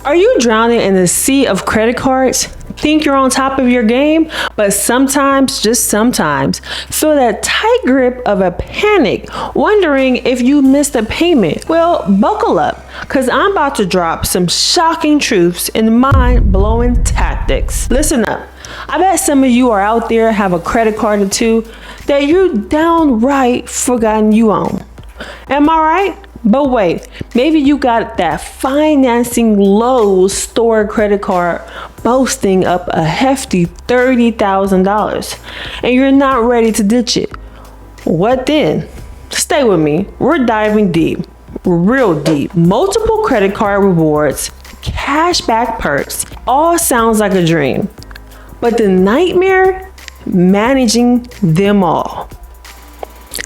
Are you drowning in the sea of credit cards? Think you're on top of your game, but sometimes, just sometimes, feel that tight grip of a panic, wondering if you missed a payment? Well, buckle up, because I'm about to drop some shocking truths and mind-blowing tactics. Listen up. I bet some of you are out there have a credit card or two that you downright forgotten you own. Am I right? But wait, maybe you got that financing low store credit card boasting up a hefty $30,000 and you're not ready to ditch it. What then? Stay with me. We're diving deep, real deep. Multiple credit card rewards, cashback perks, all sounds like a dream. But the nightmare, managing them all.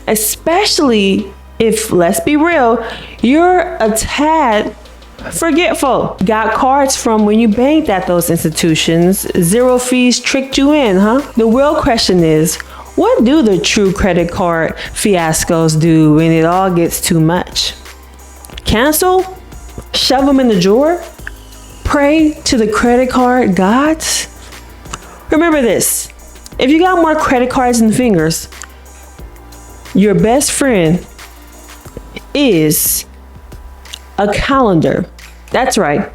Especially if, let's be real, you're a tad forgetful. Got cards from when you banked at those institutions. Zero fees tricked you in, huh? The real question is, what do the true credit card fiascos do when it all gets too much? Cancel? Shove them in the drawer? Pray to the credit card gods? Remember this, if you got more credit cards than fingers, your best friend is a calendar. That's right.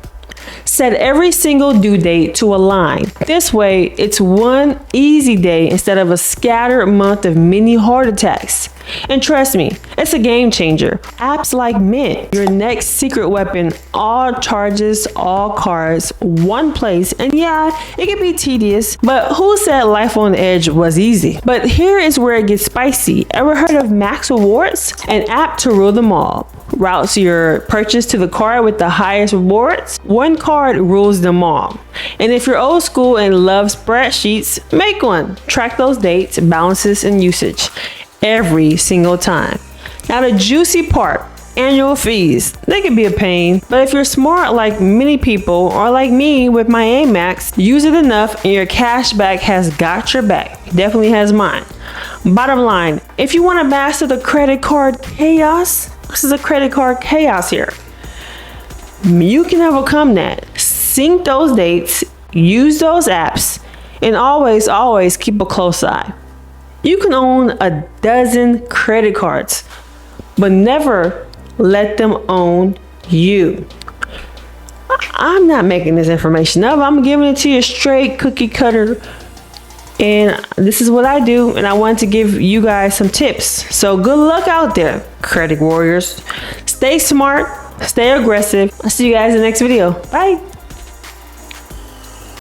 Set every single due date to align. This way, it's one easy day instead of a scattered month of mini heart attacks. And trust me, it's a game changer. Apps like Mint, your next secret weapon, all charges, all cards, one place. And yeah, it can be tedious, but who said life on the edge was easy? But here is where it gets spicy. Ever heard of MaxRewards? An app to rule them all. Routes your purchase to the card with the highest rewards. One card rules them all. And if you're old school and love spreadsheets, make one. Track those dates, balances, and usage every single time. Now the juicy part, annual fees. They can be a pain, but if you're smart like many people or like me with my Amex, use it enough and your cashback has got your back. Definitely has mine. Bottom line, if you want to master the credit card chaos, this is a credit card chaos here. You can overcome that. Sync those dates, use those apps, and always keep a close eye. You can own a dozen credit cards, but never let them own you. I'm not making this information up. I'm giving it to you straight cookie cutter. And this is what I do, and I want to give you guys some tips. So good luck out there, credit warriors. Stay smart, stay aggressive. I'll see you guys in the next video. Bye.